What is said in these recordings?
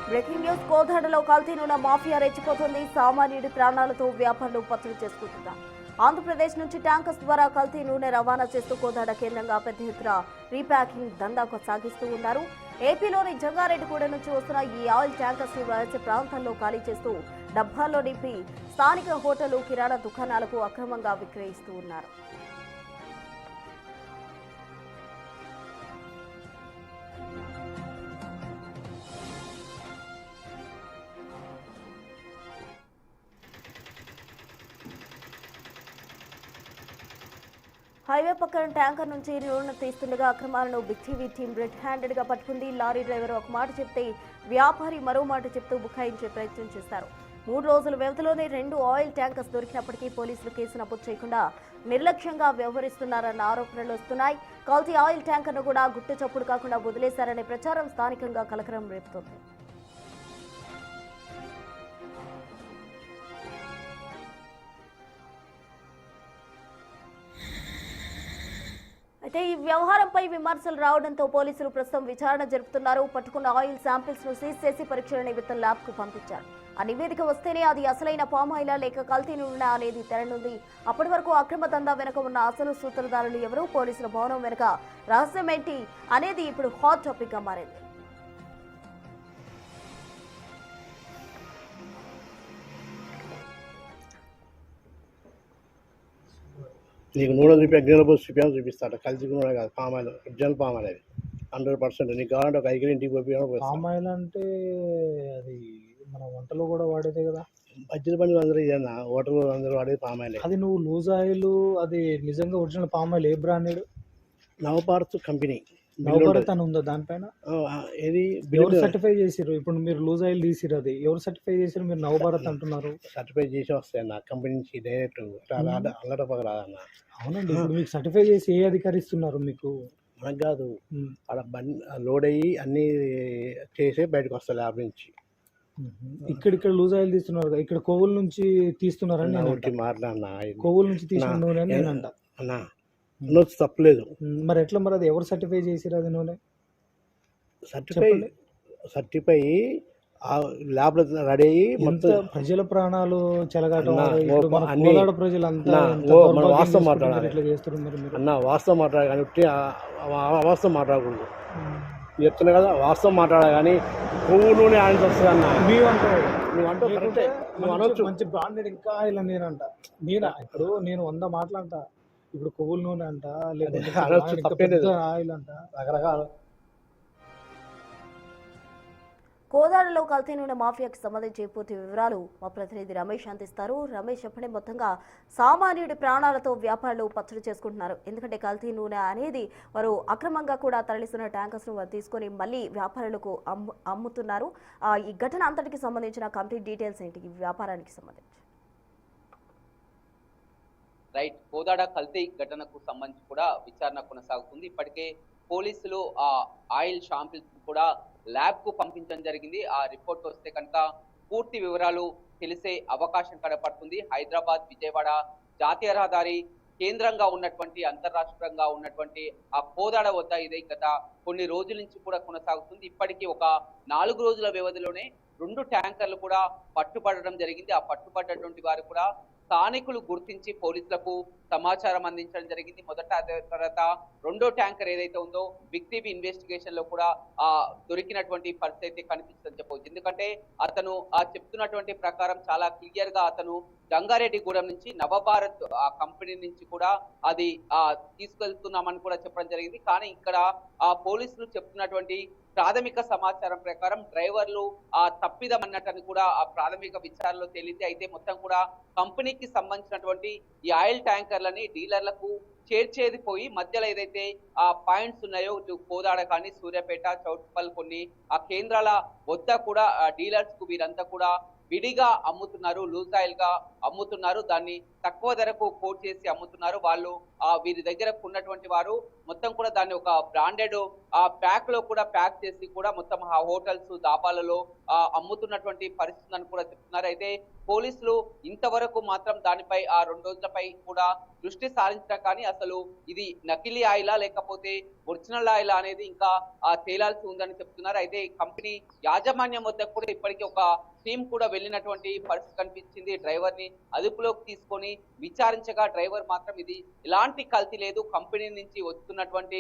Breaking news కోదాడలో కల్తీ నూనె mafia రెచ్చిపోతుంది. సామాన్యుడి ప్రాణాలతో వ్యాపారులు పత్తులు చేసుకుంటున్నారు. ఆంధ్రప్రదేశ్ నుంచి ట్యాంకర్స్ ద్వారా కల్తీ నూనె రవాణా చేస్తూ కోదాడ కేంద్రంగా పెద్ద ఎత్తున రీప్యాకింగ్ దందా కొనసాగిస్తూ ఉన్నారు. ఏపీలోని జంగారెడ్డిగూడ నుంచి వస్తున్న ఈ ఆయిల్ ట్యాంకర్స్ ను రహస్య ప్రాంతాల్లో ఖాళీ చేస్తూ డబ్బాల్లో నింపి స్థానిక హోటళ్లు, కిరాణా దుకాణాలకు అక్రమంగా విక్రయిస్తూ ఉన్నారు. హైవే పక్కన ట్యాంకర్ నుంచి నూనె తీస్తుండగా అక్రమాలను big TV team red handed గా పట్టుకుంది. లారీ డ్రైవర్ ఒక మాట చెప్తే వ్యాపారి మరో మాట చెప్తూ బుకాయించే ప్రయత్నం చేశారు. 3 రోజుల వ్యవధిలోనే 2 ఆయిల్ ట్యాంకర్స్ దొరికినప్పటికీ పోలీసులు కేసు నమోదు చేయకుండా నిర్లక్ష్యంగా వ్యవహరిస్తున్నారన్న ఆరోపణలు వస్తున్నాయి. కల్తీ ఆయిల్ ట్యాంకర్ను కూడా గుట్టు చప్పుడు కాకుండా వదిలేశారనే ప్రచారం స్థానికంగా కలకలం రేపుతోంది. అయితే ఈ వ్యవహారంపై విమర్శలు రావడంతో పోలీసులు ప్రస్తుతం విచారణ జరుపుతున్నారు. పట్టుకున్న ఆయిల్ శాంపిల్స్ ను సీజ్ చేసి పరీక్షల నిమిత్తం ల్యాబ్ కు పంపించారు. ఆ నివేదిక వస్తేనే అది అసలైన పామాయిలా లేక కల్తీ నూనె అనేది తెరనుంది. అప్పటి వరకు అక్రమ దందా వెనుక ఉన్న అసలు సూత్రధారులు ఎవరు, పోలీసుల భవనం వెనుక రహస్యం ఏంటి అనేది ఇప్పుడు హాట్ టాపిక్ గా మారింది. నీకు నూనె చూపి గిన్నెల పోసి చూపించాలని చూపిస్తాడు. కలిసి నూనె కాదు, పామాయిల్, ఒరిజినల్ పామాయిల్ అది 100%. నీకు కావాలంటే ఒక 5 కిలో ఇంటికి పోయి పామాయిల్ అంటే అది మన వంటలో కూడా వాడేదే కదా. బజ్జీల బండి అందరూ ఇదన్నా, హోటల్ అందరూ వాడేది పామాయిల్. అది నువ్వు లూజ్ ఆయిల్, అది నిజంగా ఒరిజినల్ పామాయిల్ ఏ బ్రాండెడ్? నవభారత్ కంపెనీ నవభారత్ అని ఉందా దానిపైన? ఏది ఎవరు సర్టిఫై చేసిరు? ఇప్పుడు మీరు లూజ్ ఆయిల్ తీసిరు, అది ఎవరు సర్టిఫై చేసిరు? మీరు నవభారత్ అంటున్నారు. సర్టిఫై చేసి వస్తాయి అన్న కంపెనీ నుంచి డైరెక్ట్ అల్లట పక్క రాదన్న. అవునండి, ఇప్పుడు మీకు సర్టిఫై చేసి ఏ అధికారి ఇస్తున్నారు మీకు? మనకు కాదు, అక్కడ బండి లోడ్ అయ్యి అన్ని చేసే బయటకు వస్తాయి ల్యాబ్ నుంచి. ఇక్కడ లూజ్ ఆయిల్ తీస్తున్నారు, ఇక్కడ కోవుల నుంచి తీస్తున్నారని మాట్లాడినా. కోవుల నుంచి తీసిన నూనె అని నేను అంట అన్నా, నూనె తప్పలేదు. మరి ఎట్లా మరి అది ఎవరు సర్టిఫై చేసిరు? అది నూనె సర్టిఫై ల్యాబ్ లో రెడీ అయ్యి మొత్తం ప్రజల ప్రాణాలు చెలగాటం. ప్రజలంతా వాస్తవం మాట్లాడాలి అన్న, వాస్తవం మాట్లాడాలి కానీ అవాస్తవం మాట్లాడకూడదు. చెప్తున్నా కదా, వాస్తవం మాట్లాడాలి కానీ పువ్వు నూనె ఆయన వస్తుంది అన్న. నువ్వు అనొచ్చు మంచి బ్రాండెడ్ ఇంకా ఇలా నేనంట. ఇప్పుడు నేను 100 మాటలంట. ఇప్పుడు కొవ్వుల నూనె అంట, లేకపోతే ఆయిల్ అంట, రకరకాల. కోదాడలో కల్తీ నూనె మాఫియాకి సంబంధించి పూర్తి వివరాలు మా ప్రతినిధి రమేష్ అందిస్తారు. రమేష్, చెప్పండి, మొత్తంగా సామాన్యుడి ప్రాణాలతో వ్యాపారులు పచ్చడి చేసుకుంటున్నారు. ఎందుకంటే కల్తీ నూనె అనేది వారు అక్రమంగా కూడా తరలిస్తున్న ట్యాంకర్స్ ను తీసుకొని మళ్ళీ వ్యాపారులకు అమ్ముతున్నారు. ఈ ఘటన అంతటికి సంబంధించిన కంప్లీట్ డీటెయిల్స్ ఏంటి ఈ వ్యాపారానికి సంబంధించి? రైట్, కోదాడ కల్తీ ఘటనకు సంబంధించి కూడా విచారణ కొనసాగుతుంది. ఇప్పటికే పోలీసులు ఆ ఆయిల్ శాంపిల్స్ కూడా ల్యాబ్ కు పంపించడం జరిగింది. ఆ రిపోర్ట్ వస్తే కనుక పూర్తి వివరాలు తెలిసే అవకాశం కనపడుతుంది. హైదరాబాద్ విజయవాడ జాతీయ రహదారి కేంద్రంగా ఉన్నటువంటి, అంతర్రాష్ట్రంగా ఉన్నటువంటి ఆ కోదాడ వద్ద ఇది గత కొన్ని రోజుల నుంచి కూడా కొనసాగుతుంది. ఇప్పటికీ ఒక 4 రోజుల వ్యవధిలోనే 2 ట్యాంకర్లు కూడా పట్టుబడడం జరిగింది. ఆ పట్టుబడ్డటువంటి వారు కూడా స్థానికులు గుర్తించి పోలీసులకు సమాచారం అందించడం జరిగింది. మొదట తర్వాత 2వ ట్యాంకర్ ఏదైతే ఉందో బిగ్ టీవీ ఇన్వెస్టిగేషన్ లో కూడా దొరికినటువంటి పరిస్థితి అయితే కనిపిస్తుందని చెప్పవచ్చు. ఎందుకంటే అతను చెప్తున్నటువంటి ప్రకారం చాలా క్లియర్ గా అతను జంగారెడ్డిగూడెం నుంచి నవభారత్ ఆ కంపెనీ నుంచి కూడా అది తీసుకెళ్తున్నామని కూడా చెప్పడం జరిగింది. కానీ ఇక్కడ పోలీసులు చెప్తున్నటువంటి ప్రాథమిక సమాచారం ప్రకారం డ్రైవర్లు తప్పిదం అన్నట్టు కూడా ఆ ప్రాథమిక విచారణలో తేలింది. అయితే మొత్తం కూడా కంపెనీకి సంబంధించినటువంటి ఈ ఆయిల్ ట్యాంకర్లని డీలర్లకు చేర్చేది పోయి మధ్యలో ఏదైతే ఆ పాయింట్స్ ఉన్నాయో కోదాడ కానీ సూర్యాపేట, చౌటుప్పల్ కొన్ని ఆ కేంద్రాల వద్ద కూడా డీలర్స్ కు వీరంతా కూడా విడిగా అమ్ముతున్నారు, లూజ్ ఆయిల్ గా అమ్ముతున్నారు. దాన్ని తక్కువ ధరకు కోట్ చేసి అమ్ముతున్నారు. వాళ్ళు వీరి దగ్గర ఉన్నటువంటి వారు మొత్తం కూడా దాన్ని ఒక బ్రాండెడ్ ఆ ప్యాక్ లో కూడా ప్యాక్ చేసి కూడా మొత్తం ఆ హోటల్స్ దాబాలలో అమ్ముతున్నటువంటి పరిస్థితులను కూడా చెప్తున్నారు. అయితే పోలీసులు ఇంతవరకు మాత్రం దానిపై ఆ 2 రోజులపై కూడా దృష్టి సారించడం కానీ అసలు ఇది నకిలీ ఆయిలా లేకపోతే ఒరిజినల్ ఆయిలా అనేది ఇంకా తేలాల్సి ఉందని చెప్తున్నారు. అయితే కంపెనీ యాజమాన్యం వద్ద కూడా ఇప్పటికీ ఒక టీం కూడా వెళ్ళినటువంటి పరిస్థితి కనిపించింది. డ్రైవర్ ని అదుపులోకి తీసుకొని విచారించగా డ్రైవర్ మాత్రం ఇది ఎలాంటి కల్తీ లేదు, కంపెనీ నుంచి వస్తున్నటువంటి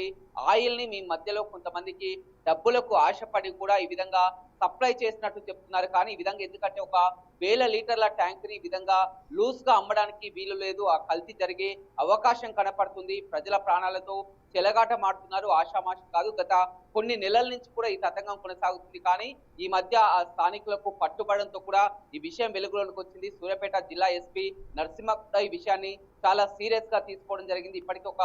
ఆయిల్ ని మీ మధ్యలో కొంతమందికి డబ్బులకు ఆశపడి కూడా ఈ విధంగా సప్లై చేసినట్టు చెప్తున్నారు. కానీ ఈ విధంగా ఎందుకంటే ఒక 1000 లీటర్ల ట్యాంక్ ని ఈ విధంగా లూజ్ గా అమ్మడానికి వీలు లేదు, ఆ కల్తీ జరిగే అవకాశం కనపడుతుంది. ప్రజల ప్రాణాలతో చెలగాట మాడుతున్నారు, ఆషామాషి కాదు. గత కొన్ని నెలల నుంచి కూడా ఈ తతంగం కొనసాగుతుంది. కానీ ఈ మధ్య ఆ స్థానికులకు పట్టుబడంతో కూడా ఈ విషయం వెలుగులోకి వచ్చింది. సూర్యాపేట జిల్లా ఎస్పీ నరసింహ ఈ విషయాన్ని చాలా సీరియస్ గా తీసుకోవడం జరిగింది. ఇప్పటికీ ఒక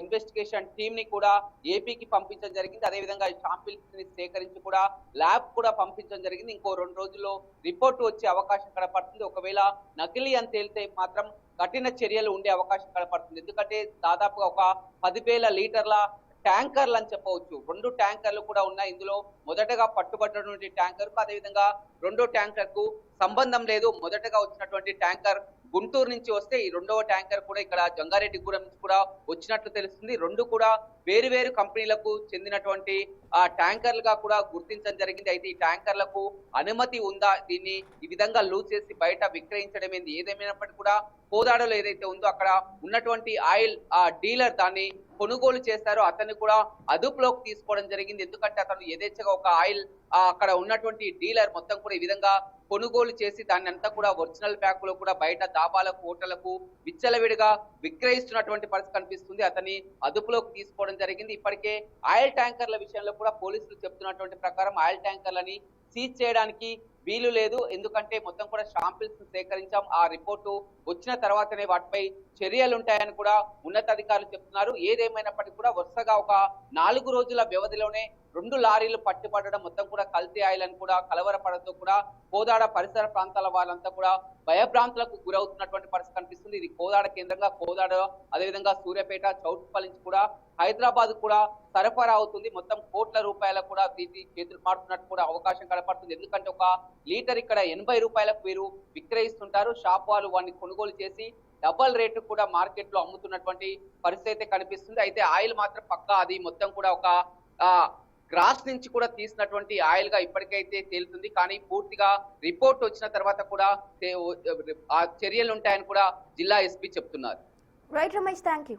ఇన్వెస్టిగేషన్ టీమ్ ని కూడా ఏపీకి పంపించడం జరిగింది. అదేవిధంగా శాంపిల్స్ ని సేకరించి కూడా ల్యాబ్ కూడా పంపించడం జరిగింది. ఇంకో 2 రోజుల్లో రిపోర్ట్ వచ్చే అవకాశం కనపడుతుంది. ఒకవేళ నకిలీ అని తేలితే మాత్రం కఠిన చర్యలు ఉండే అవకాశం కనపడుతుంది. ఎందుకంటే దాదాపుగా ఒక 10,000 లీటర్ల ట్యాంకర్లు అని చెప్పవచ్చు. 2 ట్యాంకర్లు కూడా ఉన్నాయి. ఇందులో మొదటగా పట్టుబడినటువంటి ట్యాంకర్ కు అదేవిధంగా 2వ ట్యాంకర్ కు సంబంధం లేదు. మొదటగా వచ్చినటువంటి ట్యాంకర్ గుంటూరు నుంచి వస్తే ఈ 2వ ట్యాంకర్ కూడా ఇక్కడ జంగారెడ్డిగూడెం నుంచి కూడా వచ్చినట్లు తెలుస్తుంది. 2 కూడా వేరు కంపెనీలకు చెందినటువంటి ట్యాంకర్లుగా కూడా గుర్తించడం జరిగింది. అయితే ఈ ట్యాంకర్లకు అనుమతి ఉందా, దీన్ని ఈ విధంగా లూజ్ చేసి బయట విక్రయించడం ఏంది, ఏదేమైనప్పటికీ కూడా కోదాడలో ఏదైతే ఉందో అక్కడ ఉన్నటువంటి ఆయిల్ డీలర్ దాన్ని కొనుగోలు చేశారో అతన్ని కూడా అదుపులోకి తీసుకోవడం జరిగింది. ఎందుకంటే అతను యథేచ్ఛగా ఒక ఆయిల్ అక్కడ ఉన్నటువంటి డీలర్ మొత్తం కూడా ఈ విధంగా కొనుగోలు చేసి దాన్ని అంతా కూడా ఒరిజినల్ ప్యాక్ లో కూడా బయట దాబాలకు హోటళ్లకు విచ్చలవిడిగా విక్రయిస్తున్నటువంటి పరిస్థితి కనిపిస్తుంది. అతన్ని అదుపులోకి తీసుకోవడం జరిగింది. ఇప్పటికే ఆయిల్ ట్యాంకర్ల విషయంలో కూడా పోలీసులు చెప్తున్నటువంటి ప్రకారం ఆయిల్ ట్యాంకర్లని సీజ్ చేయడానికి వీలు లేదు. ఎందుకంటే మొత్తం కూడా శాంపిల్స్ సేకరించాం, ఆ రిపోర్టు వచ్చిన తర్వాతనే వాటిపై చర్యలు ఉంటాయని కూడా ఉన్నతాధికారులు చెప్తున్నారు. ఏదేమైనప్పటికీ కూడా వరుసగా ఒక 4 రోజుల వ్యవధిలోనే 2 లారీలు పట్టుబడడం, మొత్తం కూడా కల్తీ ఆయిల్ అని కూడా కలవరపడంతో కూడా కోదాడ పరిసర ప్రాంతాల వాళ్ళంతా కూడా భయభ్రాంతులకు గురవుతున్నటువంటి పరిస్థితి కనిపిస్తుంది. ఇది కోదాడ కేంద్రంగా కోదాడ అదేవిధంగా సూర్యాపేట చౌటుపల్లి నుంచి కూడా హైదరాబాద్ కూడా సరఫరా అవుతుంది. మొత్తం కోట్ల రూపాయలకు కూడా తీసి చేతులు మారుతున్నట్టు కూడా అవకాశం కనపడుతుంది. ఎందుకంటే ఒక లీటర్ ఇక్కడ 80 రూపాయలకు వీరు విక్రయిస్తుంటారు. షాప్ వాళ్ళు వాడిని కొనుగోలు చేసి డబల్ రేటు కూడా మార్కెట్ లో అమ్ముతున్నటువంటి పరిస్థితి అయితే కనిపిస్తుంది. అయితే ఆయిల్ మాత్రం పక్కా అది మొత్తం కూడా ఒక గ్రాస్ నుంచి కూడా తీసినటువంటి ఆయిల్ గా ఇప్పటికైతే తేలుతుంది. కానీ పూర్తిగా రిపోర్ట్ వచ్చిన తర్వాత కూడా చర్యలు ఉంటాయని కూడా జిల్లా ఎస్పీ చెప్తున్నారు. Right Ramesh, thank you.